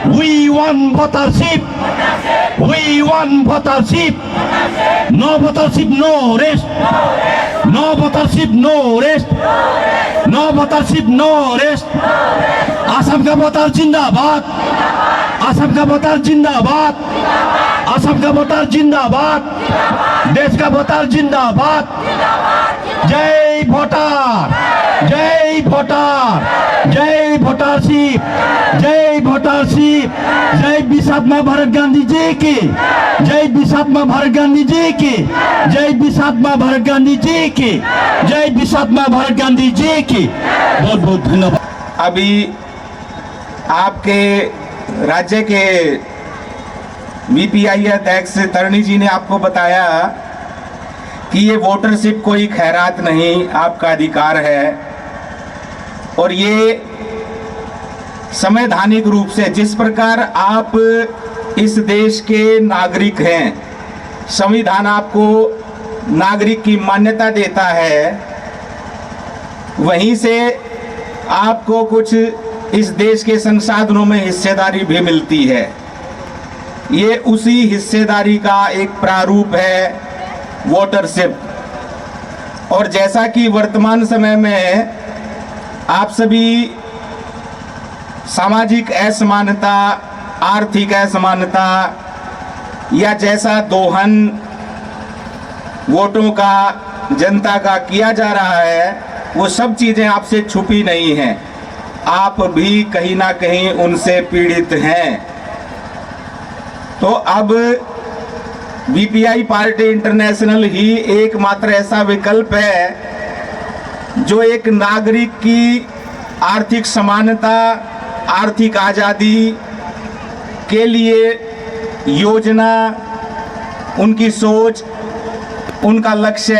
We want votership. We want votership. No votership, no rest. No votership, no rest. No votership, no rest. Assam का voter जिंदाबाद. असम का voter जिंदाबाद. असम का voter जिंदाबाद. देश का वोटर जिंदाबाद. जय वोटर. जय वोटर. जय वोटरशिप. जय वोटरशिप. जय विश्वात्मा भारत गांधी जी की. जय विश्वात्मा भारत गांधी जी की. जय विश्वात्मा भारत गांधी जी की. जय विश्वात्मा भारत गांधी जी की. बहुत बहुत धन्यवाद. अभी आपके राज्य के बीपीआई अध्यक्ष तरणी जी ने आपको बताया कि ये वोटरशिप कोई खैरात नहीं, आपका अधिकार है। और ये संवैधानिक रूप से जिस प्रकार आप इस देश के नागरिक हैं, संविधान आपको नागरिक की मान्यता देता है, वहीं से आपको कुछ इस देश के संसाधनों में हिस्सेदारी भी मिलती है। ये उसी हिस्सेदारी का एक प्रारूप है वोटरशिप। और जैसा कि वर्तमान समय में आप सभी सामाजिक असमानता, आर्थिक असमानता या जैसा दोहन वोटों का जनता का किया जा रहा है, वो सब चीज़ें आपसे छुपी नहीं हैं। आप भी कहीं ना कहीं उनसे पीड़ित हैं। तो अब बीपीआई पार्टी इंटरनेशनल ही एकमात्र ऐसा विकल्प है जो एक नागरिक की आर्थिक समानता, आर्थिक आज़ादी के लिए योजना, उनकी सोच, उनका लक्ष्य,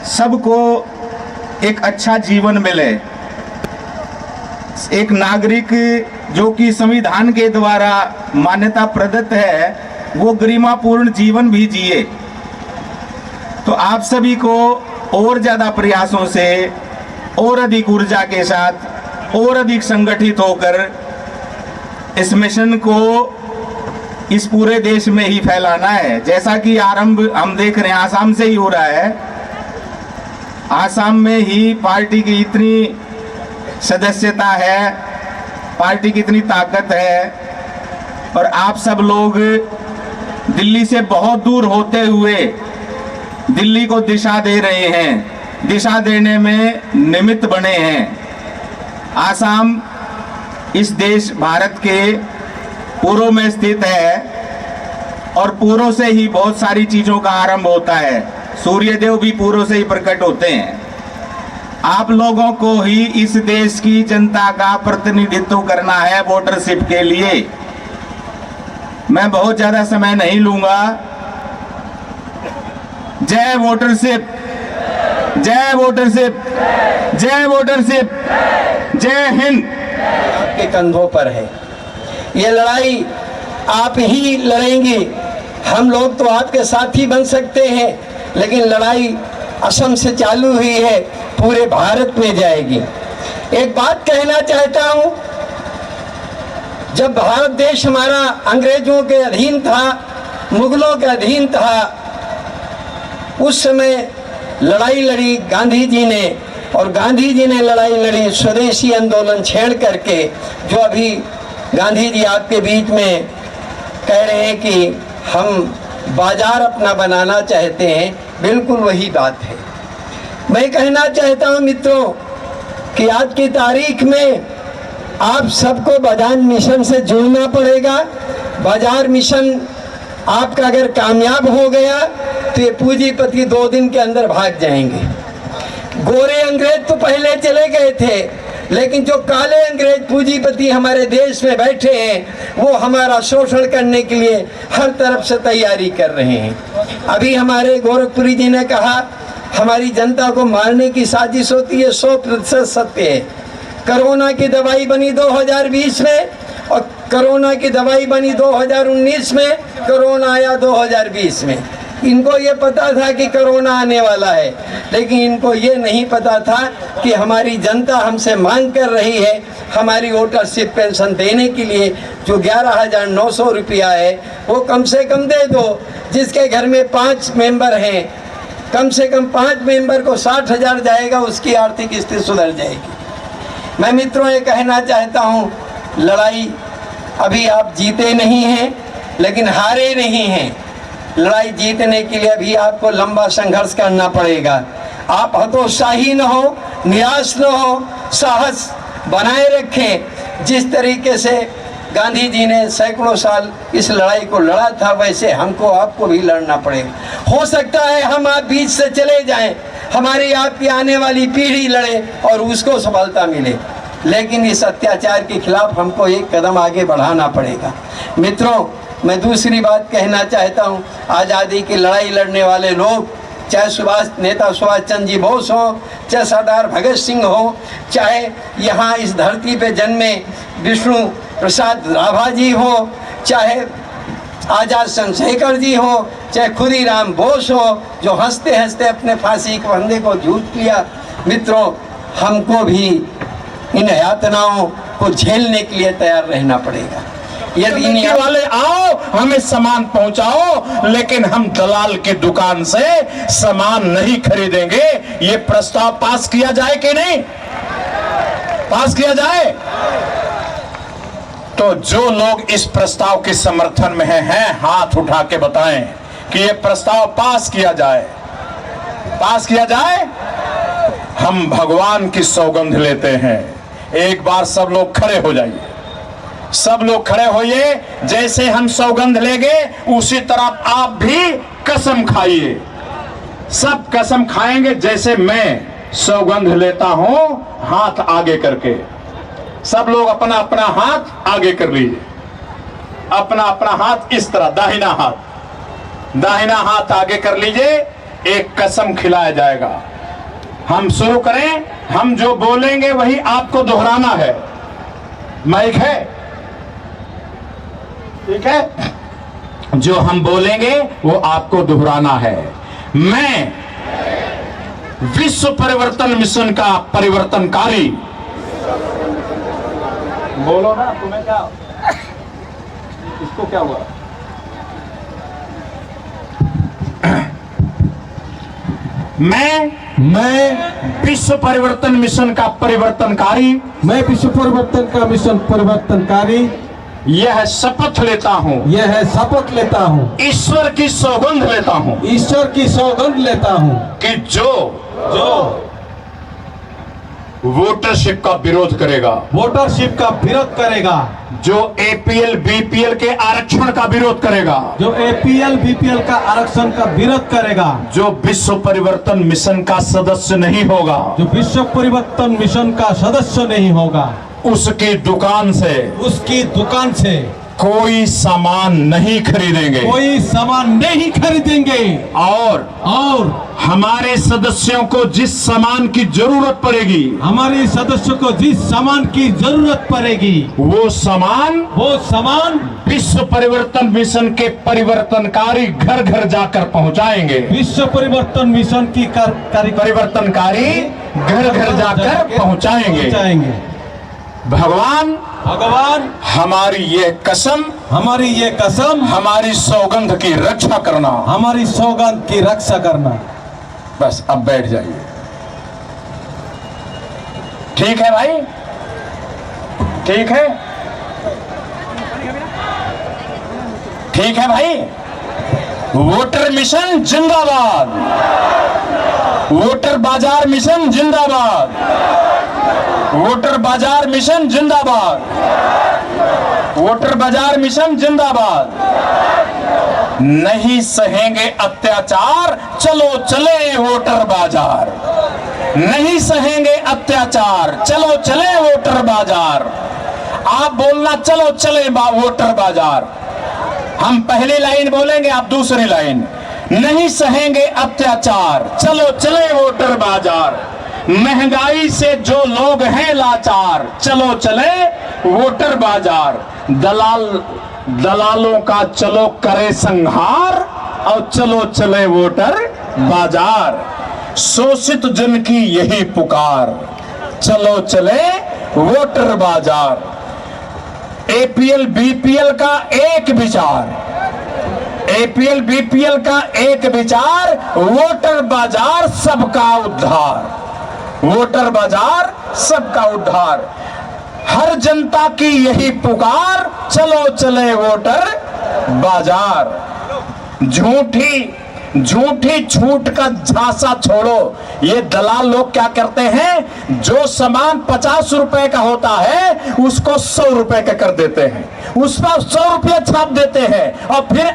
सबको एक अच्छा जीवन मिले। एक नागरिक जो कि संविधान के द्वारा मान्यता प्रदत्त है, वो गरिमापूर्ण जीवन भी जिए। तो आप सभी को और ज़्यादा प्रयासों से, और अधिक ऊर्जा के साथ, और अधिक संगठित होकर इस मिशन को इस पूरे देश में ही फैलाना है। जैसा कि आरंभ हम देख रहे हैं आसाम से ही हो रहा है। आसाम में ही पार्टी की इतनी सदस्यता है, पार्टी की इतनी ताकत है, और आप सब लोग दिल्ली से बहुत दूर होते हुए दिल्ली को दिशा दे रहे हैं, दिशा देने में निमित्त बने हैं। आसाम इस देश भारत के पूर्व में स्थित है और पूर्व से ही बहुत सारी चीज़ों का आरंभ होता है। सूर्यदेव भी पूर्व से ही प्रकट होते हैं। आप लोगों को ही इस देश की जनता का प्रतिनिधित्व करना है वोटरशिप के लिए। मैं बहुत ज़्यादा समय नहीं लूँगा। जय वोटरशिप, जय वोटरशिप, जय वोटरशिप, जय हिंद। आपके कंधों पर है ये लड़ाई, आप ही लड़ेंगे। हम लोग तो आपके साथी बन सकते हैं, लेकिन लड़ाई असम से चालू हुई है, पूरे भारत में जाएगी। एक बात कहना चाहता हूं, जब भारत देश हमारा अंग्रेजों के अधीन था, मुगलों के अधीन था, उस समय लड़ाई लड़ी गांधी जी ने, और गांधी जी ने लड़ाई लड़ी स्वदेशी आंदोलन छेड़ करके। जो अभी गांधी जी आपके बीच में कह रहे हैं कि हम बाजार अपना बनाना चाहते हैं, बिल्कुल वही बात है। मैं कहना चाहता हूं मित्रों कि आज की तारीख में आप सबको बाजार मिशन से जुड़ना पड़ेगा। बाजार मिशन आपका अगर कामयाब हो गया तो ये पूंजीपति 2 दिन के अंदर भाग जाएंगे। गोरे अंग्रेज तो पहले चले गए थे, लेकिन जो काले अंग्रेज पूंजीपति हमारे देश में बैठे हैं, वो हमारा शोषण करने के लिए हर तरफ से तैयारी कर रहे हैं। अभी हमारे गोरखपुरी जी ने कहा हमारी जनता को मारने की साजिश होती है, 100% सत्य है। कोरोना की दवाई बनी 2020 में, और कोरोना की दवाई बनी 2019 में, कोरोना आया 2020 में। इनको ये पता था कि कोरोना आने वाला है, लेकिन इनको ये नहीं पता था कि हमारी जनता हमसे मांग कर रही है हमारी वोटरशिप पेंशन देने के लिए। जो 11,900 रुपया है वो कम से कम दे दो। जिसके घर में 5 मेंबर हैं, कम से कम 5 मेंबर को 60,000 जाएगा, उसकी आर्थिक स्थिति सुधर जाएगी। मैं मित्रों ये कहना चाहता हूँ, लड़ाई अभी आप जीते नहीं हैं, लेकिन हारे नहीं हैं। लड़ाई जीतने के लिए अभी आपको लंबा संघर्ष करना पड़ेगा। आप हतोत्साही न हो, निराश न हो, साहस बनाए रखें। जिस तरीके से गांधी जी ने सैकड़ों साल इस लड़ाई को लड़ा था, वैसे हमको आपको भी लड़ना पड़ेगा। हो सकता है हम आप बीच से चले जाएं, हमारी आपकी आने वाली पीढ़ी लड़े और उसको सफलता मिले, लेकिन इस अत्याचार के खिलाफ हमको एक कदम आगे बढ़ाना पड़ेगा। मित्रों, मैं दूसरी बात कहना चाहता हूँ, आज़ादी की लड़ाई लड़ने वाले लोग, चाहे नेता सुभाष चंद्र जी बोस हो, चाहे सरदार भगत सिंह हो, चाहे यहाँ इस धरती पे जन्मे विष्णु प्रसाद राभा जी हो, चाहे आज़ाद चंद्रशेखर जी हो, चाहे खुदीराम बोस हो, जो हंसते हंसते अपने फांसी के फंदे को झूठ लिया। मित्रों, हमको भी इन यातनाओं को झेलने के लिए तैयार रहना पड़ेगा। यदि वाले आओ हमें सामान पहुंचाओ, लेकिन हम दलाल की दुकान से सामान नहीं खरीदेंगे। ये प्रस्ताव पास किया जाए कि नहीं? पास किया जाए तो जो लोग इस प्रस्ताव के समर्थन में हैं, हाथ उठा के बताएं कि ये प्रस्ताव पास किया जाए। पास किया जाए। हम भगवान की सौगंध लेते हैं। एक बार सब लोग खड़े हो जाइए, सब लोग खड़े होइए। जैसे हम सौगंध लेंगे उसी तरह आप भी कसम खाइए। सब कसम खाएंगे जैसे मैं सौगंध लेता हूं, हाथ आगे करके। सब लोग अपना अपना हाथ आगे कर लीजिए। अपना अपना हाथ इस तरह, दाहिना हाथ आगे कर लीजिए। एक कसम खिलाया जाएगा। हम शुरू करें। हम जो बोलेंगे वही आपको दोहराना है। माइक है? ठीक है? जो हम बोलेंगे वो आपको दोहराना है। मैं विश्व परिवर्तन मिशन का परिवर्तनकारी, बोलो ना, तुम्हें क्या, इसको क्या हुआ? मैं विश्व परिवर्तन मिशन का परिवर्तनकारी, मैं विश्व परिवर्तन का मिशन परिवर्तनकारी यह शपथ लेता हूँ, यह शपथ लेता हूँ, ईश्वर की सौगंध लेता हूँ, ईश्वर की सौगंध लेता हूँ कि जो वोटरशिप का विरोध करेगा, वोटरशिप का विरोध करेगा, जो एपीएल बीपीएल के आरक्षण का विरोध करेगा, जो एपीएल बीपीएल का आरक्षण का विरोध करेगा, जो विश्व परिवर्तन मिशन का सदस्य नहीं होगा, जो विश्व परिवर्तन मिशन का सदस्य नहीं होगा, उसकी दुकान से कोई सामान नहीं खरीदेंगे, कोई सामान नहीं खरीदेंगे। और हमारे सदस्यों को जिस सामान की जरूरत पड़ेगी, हमारे सदस्यों को जिस सामान की जरूरत पड़ेगी, वो सामान विश्व परिवर्तन मिशन के परिवर्तनकारी घर घर जाकर पहुंचाएंगे। विश्व परिवर्तन मिशन की परिवर्तनकारी घर घर जाकर पहुंचाएंगे। भगवान हमारी ये कसम, हमारी सौगंध की रक्षा करना, हमारी सौगंध की रक्षा करना। बस अब बैठ जाइए। ठीक है भाई? ठीक है? ठीक है भाई? वोटर मिशन जिंदाबाद, वोटर बाजार मिशन जिंदाबाद, वोटर बाजार मिशन जिंदाबाद, वोटर बाजार मिशन जिंदाबाद। नहीं सहेंगे अत्याचार, चलो चले वोटर बाजार। नहीं सहेंगे अत्याचार, चलो चले वोटर बाजार। आप बोलना चलो चले वोटर बाजार। हम पहली लाइन बोलेंगे, आप दूसरी लाइन। नहीं सहेंगे अत्याचार, चलो चले वोटर बाजार। महंगाई से जो लोग हैं लाचार, चलो चले वोटर बाजार। दलालों का चलो करे संहार, और चलो चले वोटर बाजार। शोषित जन की यही पुकार, चलो चले वोटर बाजार। एपीएल बीपीएल का एक विचार, एपीएल बीपीएल का एक विचार, वोटर बाजार सबका उद्धार। वोटर बाजार सबका उद्धार। हर जनता की यही पुकार, चलो चले वोटर बाजार। झूठी छूट का झांसा छोड़ो। ये दलाल लोग क्या करते हैं, जो सामान 50 रुपए का होता है उसको 100 रुपए का कर देते हैं, उस पर 100 रुपया छाप देते हैं और फिर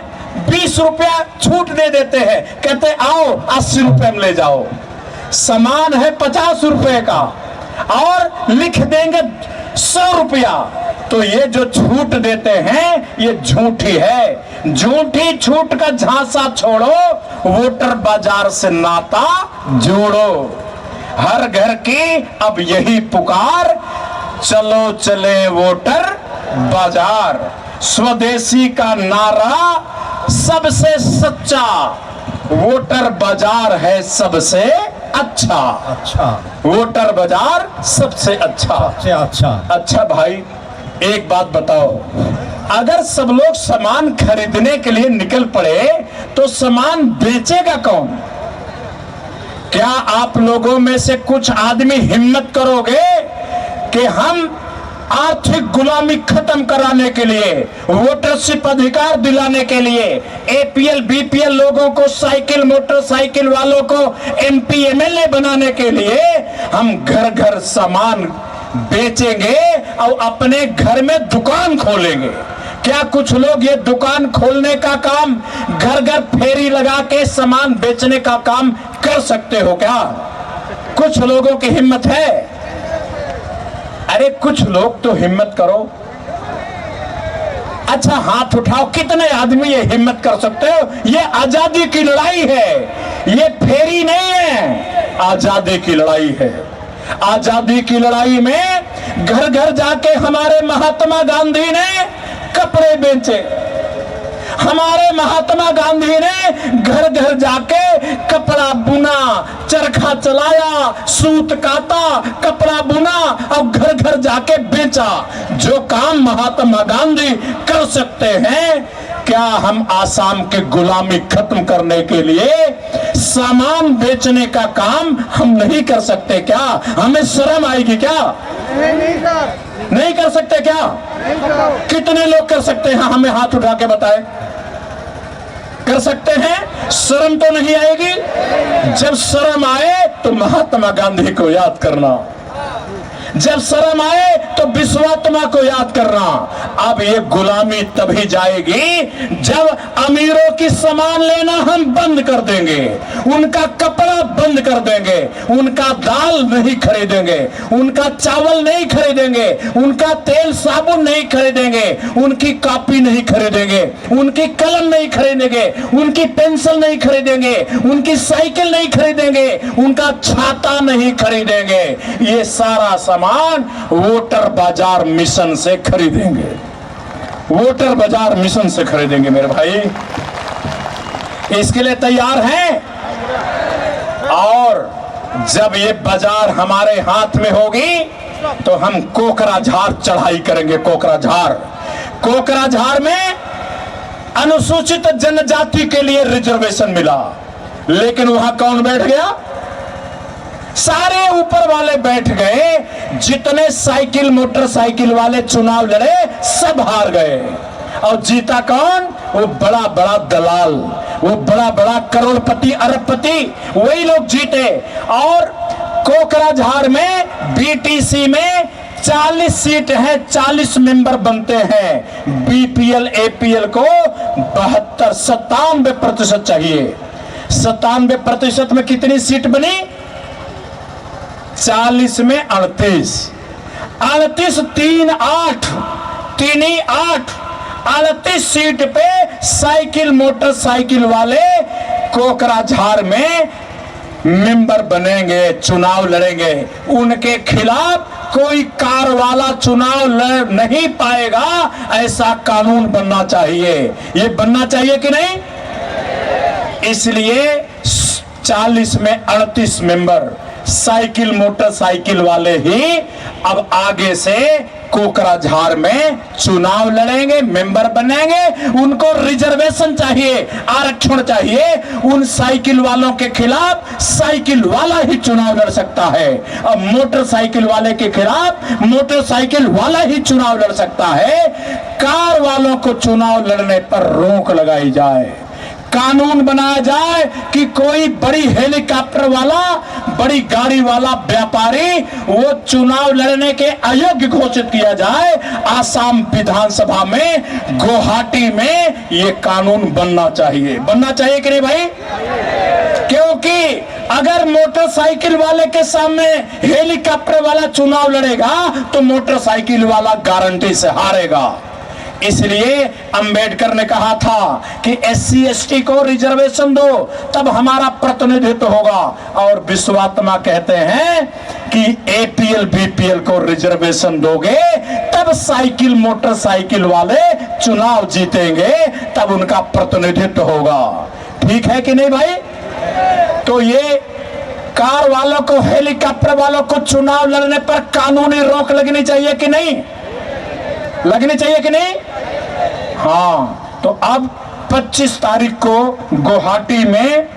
20 रुपया छूट दे देते हैं, कहते आओ 80 रुपए में ले जाओ। सामान है 50 रुपए का और लिख देंगे 100 रुपया। तो ये जो छूट देते हैं ये झूठी है। झूठी छूट का झांसा छोड़ो, वोटर बाजार से नाता जोड़ो। हर घर की अब यही पुकार, चलो चले वोटर बाजार। स्वदेशी का नारा सबसे सच्चा, वोटर बाजार है सबसे अच्छा। वोटर बाजार सबसे अच्छा। अच्छा भाई एक बात बताओ, अगर सब लोग सामान खरीदने के लिए निकल पड़े तो सामान बेचेगा कौन? क्या आप लोगों में से कुछ आदमी हिम्मत करोगे कि हम आर्थिक गुलामी खत्म कराने के लिए, वोटरशिप अधिकार दिलाने के लिए, एपीएल बीपीएल लोगों को, साइकिल मोटरसाइकिल वालों को एमपी एमएलए बनाने के लिए हम घर घर सामान बेचेंगे और अपने घर में दुकान खोलेंगे? क्या कुछ लोग ये दुकान खोलने का काम, घर घर फेरी लगा के सामान बेचने का काम कर सकते हो क्या? कुछ लोगों की हिम्मत है? अरे कुछ लोग तो हिम्मत करो। अच्छा हाथ उठाओ, कितने आदमी ये हिम्मत कर सकते हो? ये आजादी की लड़ाई है, ये फेरी नहीं है, आजादी की लड़ाई है। आजादी की लड़ाई में घर घर जाके हमारे महात्मा गांधी ने कपड़े बेचे, हमारे महात्मा गांधी ने घर घर जाके कपड़ा बुना, चरखा चलाया, सूत काता, कपड़ा बुना और घर घर जाके बेचा। जो काम महात्मा गांधी कर सकते हैं, क्या हम आसाम की गुलामी खत्म करने के लिए सामान बेचने का काम हम नहीं कर सकते क्या? हमें शर्म आएगी क्या? नहीं कर सकते क्या? कितने लोग कर सकते हैं? हमें हाथ उठा के बताएं। कर सकते हैं? शर्म तो नहीं आएगी? जब शर्म आए तो महात्मा गांधी को याद करना, जब शर्म आए तो विश्वात्मा को याद करना। अब ये गुलामी तभी जाएगी जब अमीरों की सामान लेना हम बंद कर देंगे, उनका कपड़ा बंद कर देंगे, उनका दाल नहीं खरीदेंगे, उनका चावल नहीं खरीदेंगे, उनका तेल साबुन नहीं खरीदेंगे, उनकी कॉपी नहीं खरीदेंगे, उनकी कलम नहीं खरीदेंगे, उनकी पेंसिल नहीं खरीदेंगे, उनकी साइकिल नहीं खरीदेंगे, उनका छाता नहीं खरीदेंगे। ये सारा सामान वोटर बाजार मिशन से खरीदेंगे, वोटर बाजार मिशन से खरीदेंगे। मेरे भाई इसके लिए तैयार हैं? और जब ये बाजार हमारे हाथ में होगी तो हम कोकराझार चढ़ाई करेंगे। कोकराझार में अनुसूचित जनजाति के लिए रिजर्वेशन मिला, लेकिन वहां कौन बैठ गया? सारे ऊपर वाले बैठ गए। जितने साइकिल मोटरसाइकिल वाले चुनाव लड़े सब हार गए। और जीता कौन? वो बड़ा बड़ा दलाल, वो बड़ा बड़ा करोड़पति अरबपति, वही लोग जीते। और कोकराझार में बीटीसी में 40 सीट है, 40 मेंबर बनते हैं। बीपीएल एपीएल को 97% चाहिए। 97% में कितनी सीट बनी? 40 में 38, 38 3 8, 3 8, 38 सीट पे साइकिल मोटरसाइकिल वाले कोकराझार में मेंबर बनेंगे, चुनाव लड़ेंगे। उनके खिलाफ कोई कार वाला चुनाव लड़ नहीं पाएगा। ऐसा कानून बनना चाहिए। ये बनना चाहिए कि नहीं? इसलिए 40 में 38 मेंबर साइकिल मोटरसाइकिल वाले ही अब आगे से कोकराझार में चुनाव लड़ेंगे, मेंबर बनेंगे। उनको रिजर्वेशन चाहिए, आरक्षण चाहिए। उन साइकिल वालों के खिलाफ साइकिल वाला ही चुनाव लड़ सकता है। अब मोटरसाइकिल वाले के खिलाफ मोटरसाइकिल वाला ही चुनाव लड़ सकता है। कार वालों को चुनाव लड़ने पर रोक लगाई जाए, कानून बनाया जाए कि कोई बड़ी हेलीकॉप्टर वाला, बड़ी गाड़ी वाला व्यापारी वो चुनाव लड़ने के अयोग्य घोषित किया जाए। आसाम विधानसभा में, गुवाहाटी में ये कानून बनना चाहिए। बनना चाहिए कि नहीं भाई? क्योंकि अगर मोटरसाइकिल वाले के सामने हेलीकॉप्टर वाला चुनाव लड़ेगा तो मोटरसाइकिल वाला गारंटी से हारेगा। इसलिए अंबेडकर ने कहा था कि SC ST को रिजर्वेशन दो, तब हमारा प्रतिनिधित्व होगा। और विश्वात्मा कहते हैं कि APL BPL को रिजर्वेशन दोगे तब साइकिल मोटरसाइकिल वाले चुनाव जीतेंगे, तब उनका प्रतिनिधित्व होगा। ठीक है कि नहीं भाई? तो ये कार वालों को, हेलीकॉप्टर वालों को चुनाव लड़ने पर कानूनी रोक लगनी चाहिए कि नहीं? लगनी चाहिए कि नहीं? हाँ, तो अब 25 तारीख को गुवाहाटी में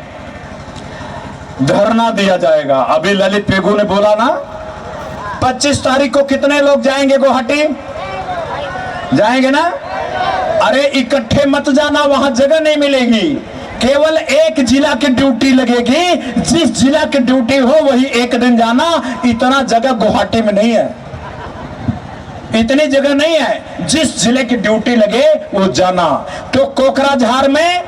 धरना दिया जाएगा। अभी ललित पेगू ने बोला ना, 25 तारीख को कितने लोग जाएंगे गुवाहाटी? जाएंगे ना? अरे इकट्ठे मत जाना, वहां जगह नहीं मिलेगी। केवल एक जिला की ड्यूटी लगेगी। जिस जिला की ड्यूटी हो वही एक दिन जाना। इतना जगह गुवाहाटी में नहीं है, इतनी जगह नहीं है। जिस जिले की ड्यूटी लगे वो जाना। तो कोकराझार में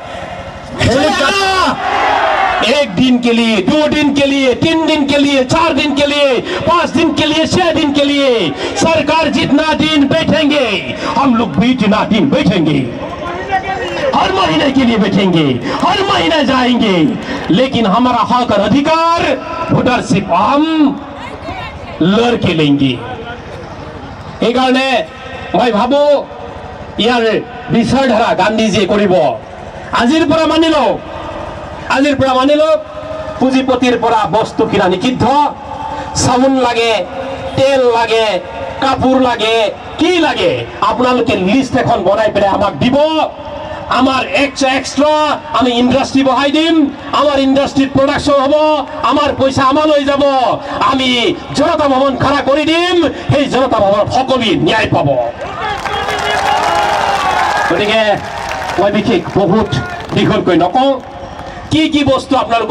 एक दिन के लिए, 2 दिन के लिए, 3 दिन के लिए, 4 दिन के लिए, 5 दिन के लिए, 6 दिन के लिए, सरकार जितना दिन बैठेंगे हम लोग भी इतना दिन बैठेंगे। हर महीने के लिए बैठेंगे, हर महीने जाएंगे, लेकिन हमारा हक और अधिकार वोटरशिप हम लड़के लेंगे। এই কারণে মই ভাবো ইয়াৰ বিচাৰধাৰা গান্ধীজীয়ে কৰিব। আজিৰ পৰা মানি লওক, আজিৰ পৰা মানি লওক, পুঁজিপতিৰ পৰা বস্তু কিনা নিষিদ্ধ। চাবোন লাগে, তেল লাগে, কাপোৰ লাগে, কি লাগে আপোনালোকে লিষ্ট এখন বনাই পেলাই আমাক দিব। আমার এক্সট্রা আমি ইন্ডাস্ট্রি বহাই দিম, আমার ইন্ডাস্ট্রির প্রোডাকশন হব, আমার পয়সা আমালৈ যাব, আমি জনতা ভবন খাড়া কৰি দিম, সেই জনতা ভবনত সকলোৱে ন্যায় পাব। গতিকে মই বিশেষ বহুত দীঘলকৈ নকওঁ। কি কি বস্তু আপোনালোকক